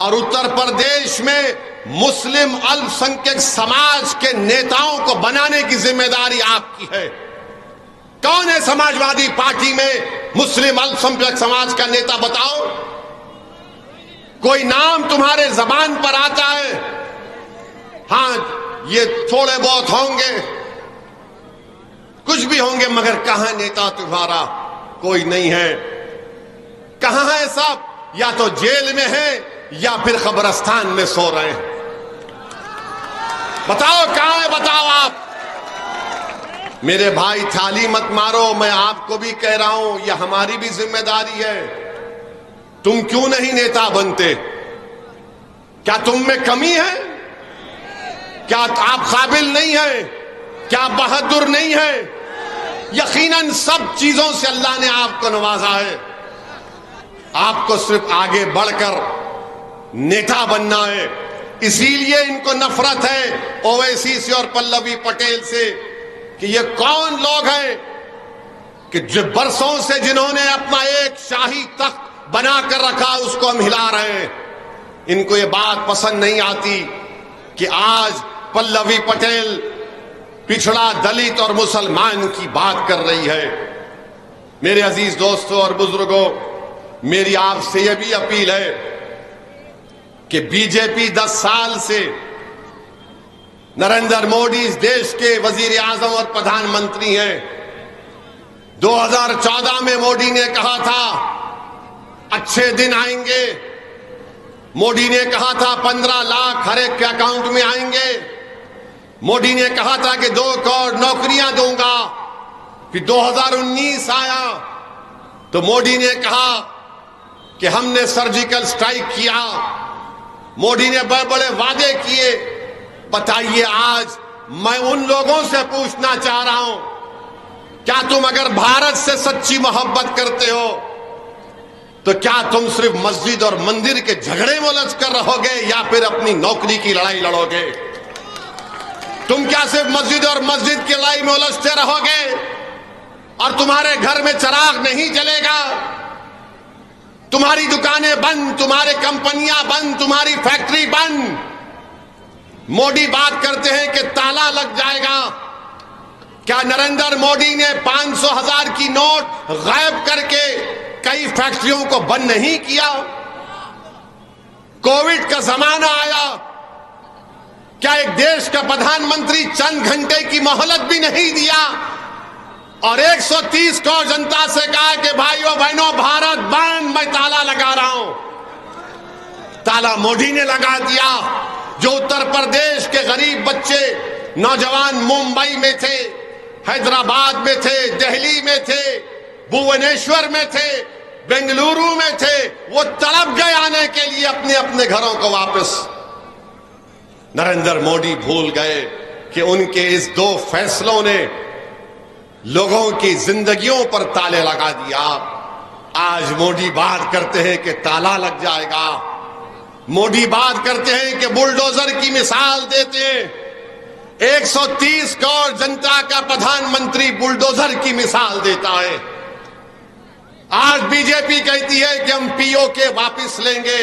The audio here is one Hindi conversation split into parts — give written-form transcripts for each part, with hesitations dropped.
और उत्तर प्रदेश में मुस्लिम अल्पसंख्यक समाज के नेताओं को बनाने की जिम्मेदारी आपकी है। कौन है समाजवादी पार्टी में मुस्लिम अल्पसंख्यक समाज का नेता, बताओ। कोई नाम तुम्हारे जबान पर आता है? हां, ये थोड़े बहुत होंगे, कुछ भी होंगे, मगर कहां नेता तुम्हारा? कोई नहीं है। कहां है सब? या तो जेल में है या फिर कब्रिस्तान में सो रहे हैं। बताओ कहां है, बताओ आप। मेरे भाई, थाली मत मारो, मैं आपको भी कह रहा हूं, यह हमारी भी जिम्मेदारी है। तुम क्यों नहीं नेता बनते? क्या तुम में कमी है? क्या आप काबिल नहीं है? क्या बहादुर नहीं है? यकीनन सब चीजों से अल्लाह ने आपको नवाजा है। आपको सिर्फ आगे बढ़कर नेता बनना है। इसीलिए इनको नफरत है ओवैसी से और पल्लवी पटेल से कि ये कौन लोग हैं कि जो बरसों से जिन्होंने अपना एक शाही तख्त बनाकर रखा, उसको हम हिला रहे हैं। इनको ये बात पसंद नहीं आती कि आज पल्लवी पटेल पिछड़ा दलित और मुसलमान की बात कर रही है। मेरे अजीज दोस्तों और बुजुर्गों, मेरी आपसे यह भी अपील है कि बीजेपी 10 साल से नरेंद्र मोदी इस देश के वजीर आजम और प्रधानमंत्री हैं। 2014 में मोदी ने कहा था अच्छे दिन आएंगे। मोदी ने कहा था 15 लाख हर एक के अकाउंट में आएंगे। मोदी ने कहा था कि 2 करोड़ नौकरियां दूंगा। फिर 2019 आया तो मोदी ने कहा कि हमने सर्जिकल स्ट्राइक किया। मोदी ने बड़े बड़े वादे किए। बताइए, आज मैं उन लोगों से पूछना चाह रहा हूं, क्या तुम अगर भारत से सच्ची मोहब्बत करते हो तो क्या तुम सिर्फ मस्जिद और मंदिर के झगड़े में उलझ कर रहोगे या फिर अपनी नौकरी की लड़ाई लड़ोगे? तुम क्या सिर्फ मस्जिद और मस्जिद की लड़ाई में उलझते रहोगे और तुम्हारे घर में चिराग नहीं जलेगा? तुम्हारी दुकानें बंद, तुम्हारी कंपनियां बंद, तुम्हारी फैक्ट्री बंद। मोदी बात करते हैं कि ताला लग जाएगा। क्या नरेंद्र मोदी ने 500,000 की नोट गायब करके कई फैक्ट्रियों को बंद नहीं किया? कोविड का जमाना आया, क्या एक देश का प्रधानमंत्री चंद घंटे की मोहलत भी नहीं दिया और 130 करोड़ जनता से कहा कि भाइयों बहनों, भारत बंद, मैं ताला लगा रहा हूं? ताला मोदी ने लगा दिया। जो उत्तर प्रदेश के गरीब बच्चे, नौजवान मुंबई में थे, हैदराबाद में थे, दिल्ली में थे, भुवनेश्वर में थे, बेंगलुरु में थे, वो तड़प गए आने के लिए अपने अपने घरों को वापस। नरेंद्र मोदी भूल गए कि उनके इस 2 फैसलों ने लोगों की जिंदगियों पर ताले लगा दिया। आज मोदी बात करते हैं कि ताला लग जाएगा। मोदी बात करते हैं कि बुलडोजर की मिसाल देते हैं। 130 करोड़ जनता का प्रधानमंत्री बुलडोजर की मिसाल देता है। आज बीजेपी कहती है कि हम पीओके वापस लेंगे।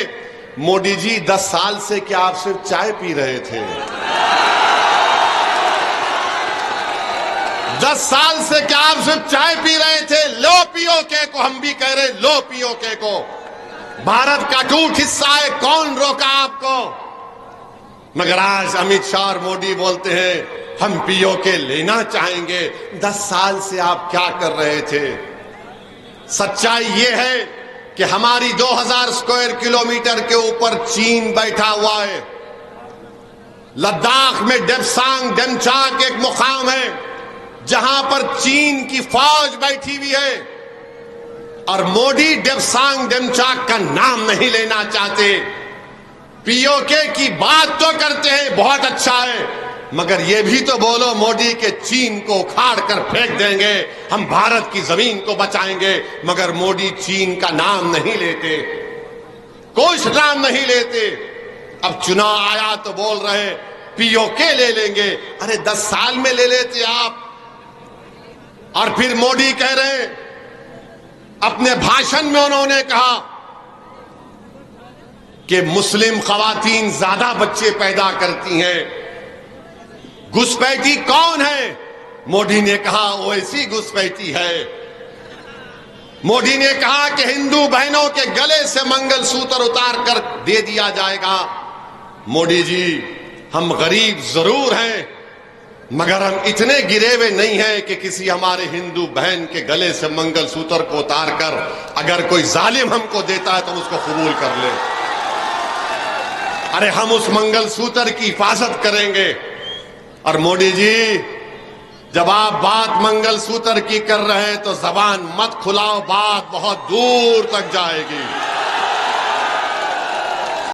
मोदी जी, 10 साल से क्या आप सिर्फ चाय पी रहे थे? 10 साल से क्या आप सिर्फ चाय पी रहे थे? लो पीओके को, हम भी कह रहे लो पीओके को। भारत का टूट हिस्सा है, कौन रोका आपको? मगर आज अमित शाह और मोदी बोलते हैं हम पीओके लेना चाहेंगे। 10 साल से आप क्या कर रहे थे? सच्चाई ये है कि हमारी 2000 स्क्वायर किलोमीटर के ऊपर चीन बैठा हुआ है। लद्दाख में डेप्सांग डेमचाक एक मुकाम है जहां पर चीन की फौज बैठी हुई है और मोदी डेप्सांग डेमचाक का नाम नहीं लेना चाहते। पीओके की बात तो करते हैं, बहुत अच्छा है, मगर ये भी तो बोलो मोदी के चीन को उखाड़ कर फेंक देंगे, हम भारत की जमीन को बचाएंगे। मगर मोदी चीन का नाम नहीं लेते, कुछ नाम नहीं लेते। अब चुनाव आया तो बोल रहे पीओके ले लेंगे। अरे 10 साल में ले लेते आप। और फिर मोदी कह रहे, अपने भाषण में उन्होंने कहा कि मुस्लिम खवातीन ज्यादा बच्चे पैदा करती हैं। घुसपैठी कौन है? मोदी ने कहा ओवैसी घुसपैठी है। मोदी ने कहा कि हिंदू बहनों के गले से मंगलसूत्र उतार कर दे दिया जाएगा। मोदी जी, हम गरीब जरूर हैं, मगर हम इतने गिरे हुए नहीं हैं कि किसी हमारे हिंदू बहन के गले से मंगलसूत्र को उतार कर अगर कोई जालिम हमको देता है तो उसको कबूल कर ले। अरे हम उस मंगलसूत्र की हिफाजत करेंगे। और मोदी जी, जब आप बात मंगलसूत्र की कर रहे हैं तो जबान मत खुलाओ, बात बहुत दूर तक जाएगी।